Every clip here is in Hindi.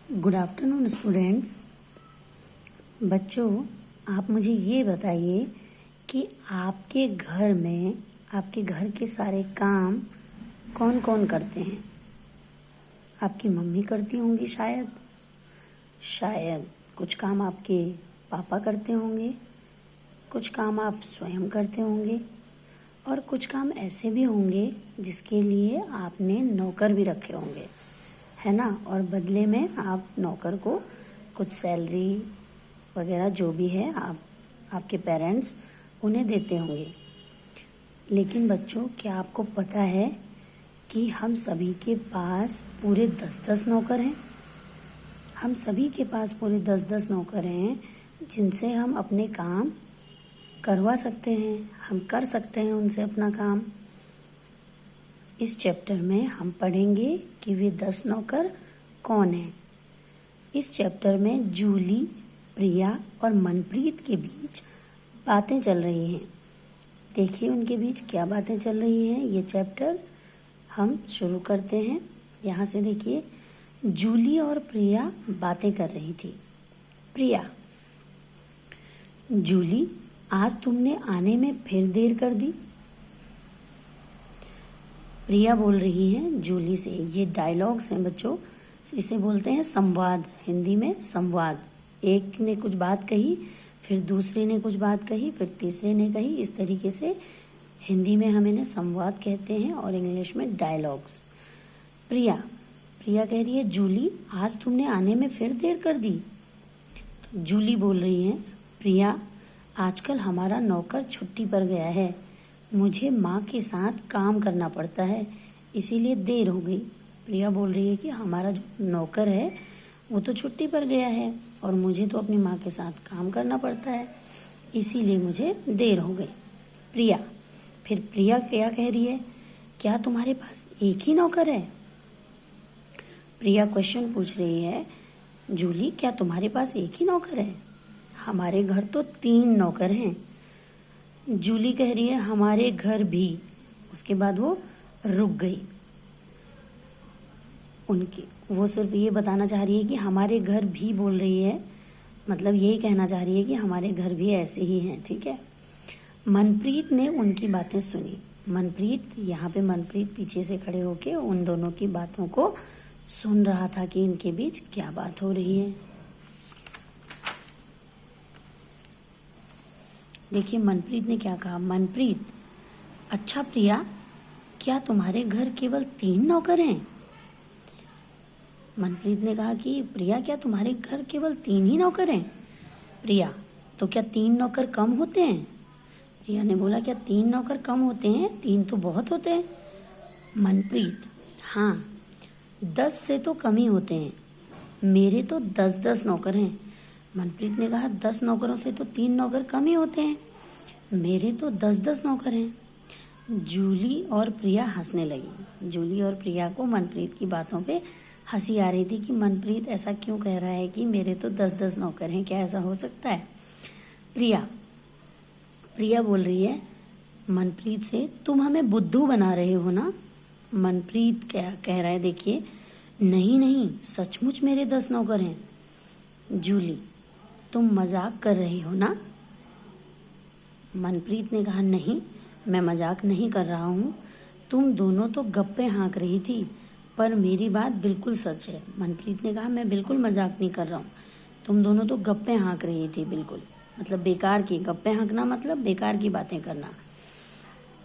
Good afternoon students. बच्चों, आप मुझे ये बताइए कि आपके घर में आपके घर के सारे काम कौन कौन करते हैं। आपकी मम्मी करती होंगी शायद कुछ काम आपके पापा करते होंगे, कुछ काम आप स्वयं करते होंगे और कुछ काम ऐसे भी होंगे जिसके लिए आपने नौकर भी रखे होंगे, है ना। और बदले में आप नौकर को कुछ सैलरी वगैरह जो भी है आपके पेरेंट्स उन्हें देते होंगे। लेकिन बच्चों, क्या आपको पता है कि हम सभी के पास पूरे 10-10 नौकर हैं। हम सभी के पास पूरे 10-10 नौकर हैं जिनसे हम अपने काम करवा सकते हैं, हम कर सकते हैं उनसे अपना काम। इस चैप्टर में हम पढ़ेंगे कि वे 10 नौकर कौन हैं। इस चैप्टर में जूली, प्रिया और मनप्रीत के बीच बातें चल रही हैं। देखिए उनके बीच क्या बातें चल रही हैं। ये चैप्टर हम शुरू करते हैं। यहाँ से देखिए, जूली और प्रिया बातें कर रही थी। प्रिया: जूली, आज तुमने आने में फिर देर कर दी। प्रिया बोल रही है जूली से। ये डायलॉग्स हैं बच्चों, इसे बोलते हैं संवाद। हिंदी में संवाद। एक ने कुछ बात कही, फिर दूसरे ने कुछ बात कही, फिर तीसरे ने कही। इस तरीके से हिंदी में हम इन्हें संवाद कहते हैं और इंग्लिश में डायलॉग्स। प्रिया कह रही है, जूली, आज तुमने आने में फिर देर कर दी। तो जूली बोल रही है, प्रिया, आजकल हमारा नौकर छुट्टी पर गया है, मुझे माँ के साथ काम करना पड़ता है, इसीलिए देर हो गई। प्रिया बोल रही है कि हमारा जो नौकर है वो तो छुट्टी पर गया है और मुझे तो अपनी माँ के साथ काम करना पड़ता है, इसीलिए मुझे देर हो गई। फिर प्रिया क्या कह रही है, क्या तुम्हारे पास एक ही नौकर है। प्रिया क्वेश्चन पूछ रही है, जूली, क्या तुम्हारे पास एक ही नौकर है। हमारे घर तो 3 नौकर हैं। जूली कह रही है, हमारे घर भी। उसके बाद वो रुक गई। वो सिर्फ ये बताना चाह रही है कि हमारे घर भी बोल रही है, मतलब यही कहना चाह रही है कि हमारे घर भी ऐसे ही हैं, ठीक है। मनप्रीत ने उनकी बातें सुनी। यहाँ पे मनप्रीत पीछे से खड़े होके उन दोनों की बातों को सुन रहा था कि इनके बीच क्या बात हो रही है। देखिए मनप्रीत ने क्या कहा। मनप्रीत: अच्छा प्रिया, क्या तुम्हारे घर केवल 3 नौकर हैं। मनप्रीत ने कहा कि प्रिया, क्या तुम्हारे घर केवल 3 ही नौकर हैं। प्रिया: तो क्या 3 नौकर कम होते हैं। प्रिया ने बोला, क्या 3 नौकर कम होते हैं, 3 तो बहुत होते हैं। मनप्रीत: हाँ, 10 से तो कम ही होते हैं, मेरे तो 10-10 नौकर हैं। मनप्रीत ने कहा, 10 नौकरों से तो 3 नौकर कम ही होते हैं, मेरे तो 10-10 नौकर हैं। जूली और प्रिया हंसने लगी। जूली और प्रिया को मनप्रीत की बातों पे हंसी आ रही थी कि मनप्रीत ऐसा क्यों कह रहा है कि मेरे तो 10-10 नौकर हैं, क्या ऐसा हो सकता है। प्रिया बोल रही है मनप्रीत से, तुम हमें बुद्धू बना रहे हो ना। मनप्रीत क्या कह रहा है, देखिए, नहीं, सचमुच मेरे 10 नौकर हैं। जूली: तुम मजाक कर रही हो ना। मनप्रीत ने कहा, नहीं, मैं मजाक नहीं कर रहा हूँ, तुम दोनों तो गप्पे हाँक रही थी, पर मेरी बात बिल्कुल सच है। मनप्रीत ने कहा, मैं बिल्कुल मजाक नहीं कर रहा हूँ, तुम दोनों तो गप्पे हाँक रही थी, बिल्कुल, मतलब बेकार की। गप्पे हाँकना मतलब बेकार की बातें करना।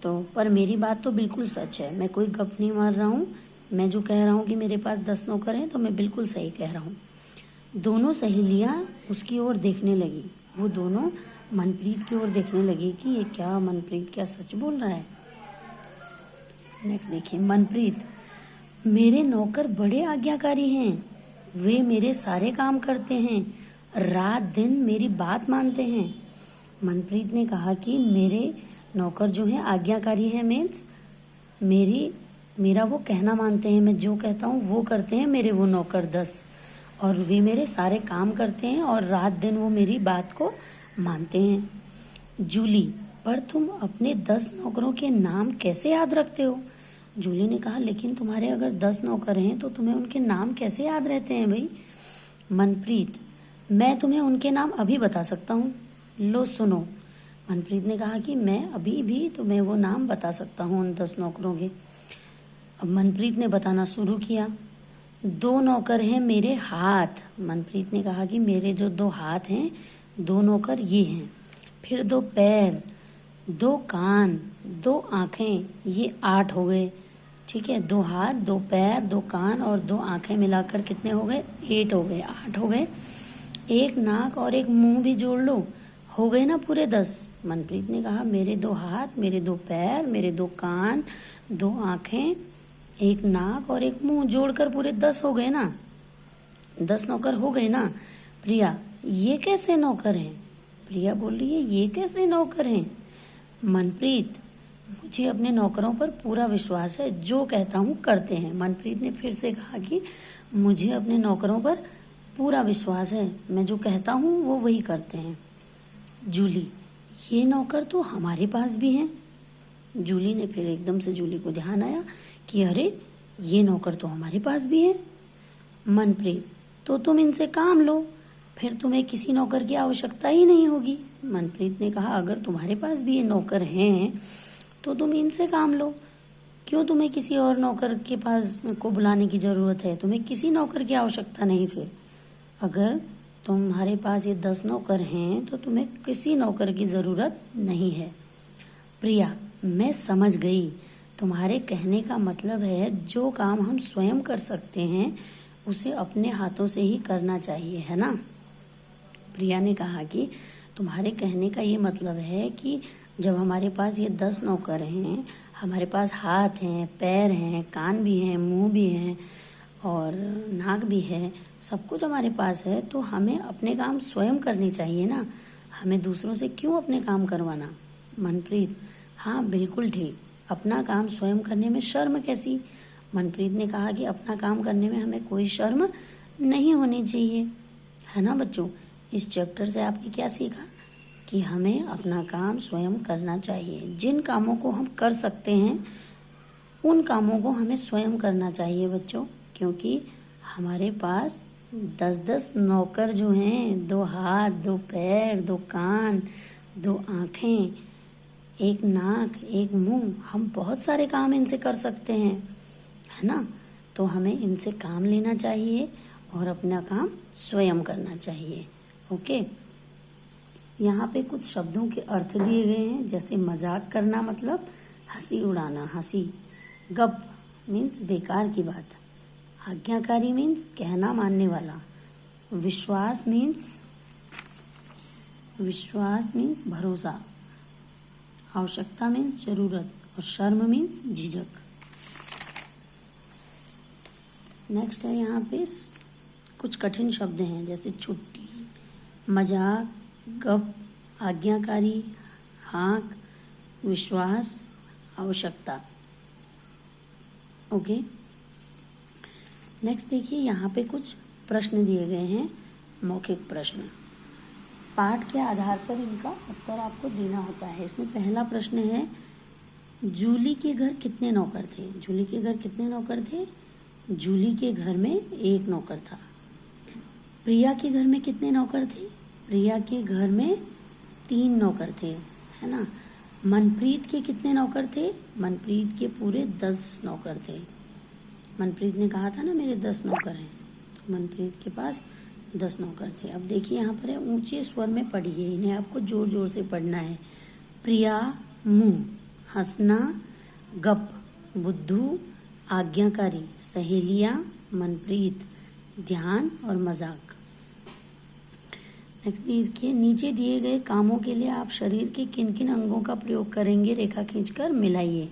तो पर मेरी बात तो बिल्कुल सच है, मैं कोई गप नहीं मार रहा हूँ, मैं जो कह रहा हूँ कि मेरे पास 10 नौकर हैं तो मैं बिल्कुल सही कह रहा हूँ। दोनों सहेलियां उसकी ओर देखने लगी। वो दोनों मनप्रीत की ओर देखने लगी कि ये क्या, मनप्रीत क्या सच बोल रहा है। नेक्स्ट देखिए, मनप्रीत: मेरे नौकर बड़े आज्ञाकारी हैं, वे मेरे सारे काम करते हैं, रात दिन मेरी बात मानते हैं। मनप्रीत ने कहा कि मेरे नौकर जो हैं आज्ञाकारी हैं, मीन्स मेरा वो कहना मानते हैं, मैं जो कहता हूँ वो करते हैं मेरे वो नौकर 10, और वे मेरे सारे काम करते हैं और रात दिन वो मेरी बात को मानते हैं। जूली: पर तुम अपने 10 नौकरों के नाम कैसे याद रखते हो। जूली ने कहा, लेकिन तुम्हारे अगर 10 नौकर हैं तो तुम्हें उनके नाम कैसे याद रहते हैं भाई। मनप्रीत, मैं तुम्हें उनके नाम अभी बता सकता हूँ। लो सुनो। मनप्रीत ने कहा कि मैं अभी भी तुम्हें वो नाम बता सकता हूँ उन 10 नौकरों के। अब मनप्रीत ने बताना शुरू किया। 2 नौकर हैं मेरे हाथ। मनप्रीत ने कहा कि मेरे जो 2 हाथ हैं, 2 नौकर ये हैं। फिर 2 पैर, 2 कान, 2 आंखें, ये 8 हो गए। ठीक है, 2 हाथ, 2 पैर, 2 कान और 2 आंखें मिलाकर कितने हो गए? 8 हो गए, 8 हो गए। 1 नाक और 1 मुंह भी जोड़ लो, हो गए ना पूरे 10। मनप्रीत ने कहा मेरे 2 हाथ, मेरे 2 पैर, मेरे 2 कान, 2 आंखें, 1 नाक और 1 मुंह जोड़कर पूरे 10 हो गए ना। 10 नौकर हो गए ना। प्रिया, ये कैसे नौकर हैं? प्रिया बोल रही है ये कैसे नौकर हैं? मनप्रीत, मुझे अपने नौकरों पर पूरा विश्वास है, जो कहता हूँ करते हैं। मनप्रीत ने फिर से कहा कि मुझे अपने नौकरों पर पूरा विश्वास है, मैं जो कहता हूँ वो वही करते हैं। जूली, ये नौकर तो हमारे पास भी हैं। जूली ने फिर एकदम से जूली को ध्यान आया कि अरे ये नौकर तो हमारे पास भी हैं। मनप्रीत, तो तुम इनसे काम लो, फिर तुम्हें किसी नौकर की आवश्यकता ही नहीं होगी। मनप्रीत ने कहा अगर तुम्हारे पास भी ये नौकर हैं तो तुम इनसे काम लो, क्यों तुम्हें किसी और नौकर के पास को बुलाने की जरूरत है? तुम्हें किसी नौकर की आवश्यकता नहीं। फिर अगर तुम्हारे पास ये 10 नौकर हैं तो तुम्हें किसी नौकर की जरूरत नहीं है। प्रिया, मैं समझ गई, तुम्हारे कहने का मतलब है जो काम हम स्वयं कर सकते हैं उसे अपने हाथों से ही करना चाहिए, है ना? प्रिया ने कहा कि तुम्हारे कहने का ये मतलब है कि जब हमारे पास ये 10 नौकर हैं, हमारे पास हाथ हैं, पैर हैं, कान भी हैं, मुंह भी हैं और नाक भी है, सब कुछ हमारे पास है, तो हमें अपने काम स्वयं करने चाहिए ना, हमें दूसरों से क्यों अपने काम करवाना? मनप्रीत, हाँ बिल्कुल ठीक, अपना काम स्वयं करने में शर्म कैसी? मनप्रीत ने कहा कि अपना काम करने में हमें कोई शर्म नहीं होनी चाहिए, है ना बच्चों? इस चैप्टर से आपने क्या सीखा कि हमें अपना काम स्वयं करना चाहिए। जिन कामों को हम कर सकते हैं उन कामों को हमें स्वयं करना चाहिए बच्चों, क्योंकि हमारे पास 10-10 नौकर जो हैं, 2 हाथ, 2 पैर, 2 कान, 2 आंखें, 1 नाक, 1 मुंह, हम बहुत सारे काम इनसे कर सकते हैं, है ना? तो हमें इनसे काम लेना चाहिए और अपना काम स्वयं करना चाहिए। ओके, यहाँ पे कुछ शब्दों के अर्थ दिए गए हैं, जैसे मजाक करना मतलब हंसी उड़ाना, हंसी। गप मीन्स बेकार की बात। आज्ञाकारी मीन्स कहना मानने वाला। विश्वास मीन्स भरोसा। आवश्यकता मीन्स जरूरत और शर्म मीन्स झिझक। नेक्स्ट है यहाँ पे कुछ कठिन शब्द हैं, जैसे छुट्टी, मजाक, गप, आज्ञाकारी, हाँक, विश्वास, आवश्यकता। ओके, नेक्स्ट देखिए यहाँ पे कुछ प्रश्न दिए गए हैं, मौखिक प्रश्न। पाठ के आधार पर इनका उत्तर आपको देना होता है। इसमें पहला प्रश्न है, जूली के घर कितने नौकर थे? जूली के घर कितने नौकर थे? जूली के घर में 1 नौकर था। प्रिया के घर में कितने नौकर थे? प्रिया के घर में 3 नौकर थे, है ना? मनप्रीत के कितने नौकर थे? मनप्रीत के पूरे 10 नौकर थे। मनप्रीत ने कहा था ना मेरे 10 नौकर हैं, तो मनप्रीत के पास 10 नौकर थे। अब देखिए यहाँ पर है, ऊंचे स्वर में पढ़िए, इन्हें आपको जोर जोर से पढ़ना है। प्रिया, मुंह, हंसना, गप, बुद्धू, आज्ञाकारी, सहेलियां, मनप्रीत, ध्यान और मजाक। नेक्स्ट देखिए, नीचे दिए गए कामों के लिए आप शरीर के किन किन अंगों का प्रयोग करेंगे? रेखा खींचकर मिलाइए।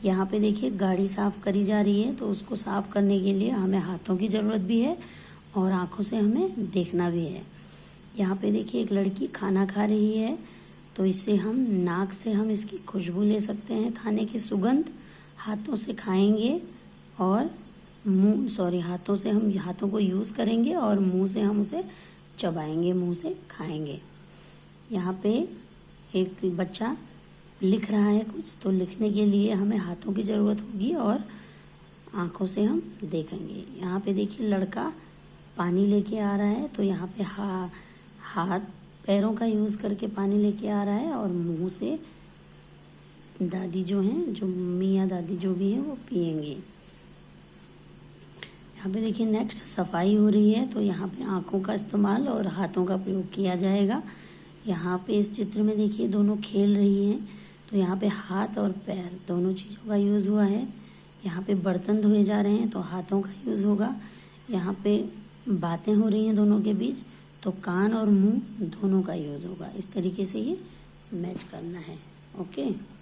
यहाँ पे देखिए गाड़ी साफ करी जा रही है, तो उसको साफ करने के लिए हमें हाथों की जरूरत भी है और आंखों से हमें देखना भी है। यहाँ पे देखिए एक लड़की खाना खा रही है, तो इससे हम नाक से हम इसकी खुशबू ले सकते हैं, खाने की सुगंध। हाथों से खाएंगे और हाथों से हम हाथों को यूज करेंगे और मुंह से हम उसे चबाएंगे, मुंह से खाएंगे। यहाँ पे एक बच्चा लिख रहा है कुछ, तो लिखने के लिए हमें हाथों की जरूरत होगी और आंखों से हम देखेंगे। यहाँ पे देखिए लड़का पानी लेके आ रहा है, तो यहाँ पे हाथ पैरों का यूज करके पानी लेके आ रहा है और मुंह से दादी जो हैं, जो मम्मी या दादी जो भी है वो पिएंगे। यहाँ पे देखिए नेक्स्ट सफाई हो रही है, तो यहाँ पे आंखों का इस्तेमाल और हाथों का प्रयोग किया जाएगा। यहाँ पे इस चित्र में देखिए दोनों खेल रही हैं, तो यहाँ पे हाथ और पैर दोनों चीज़ों का यूज़ हुआ है। यहाँ पे बर्तन धोए जा रहे हैं, तो हाथों का यूज़ होगा। यहाँ पे बातें हो रही हैं दोनों के बीच, तो कान और मुंह दोनों का यूज़ होगा। इस तरीके से ये मैच करना है। ओके।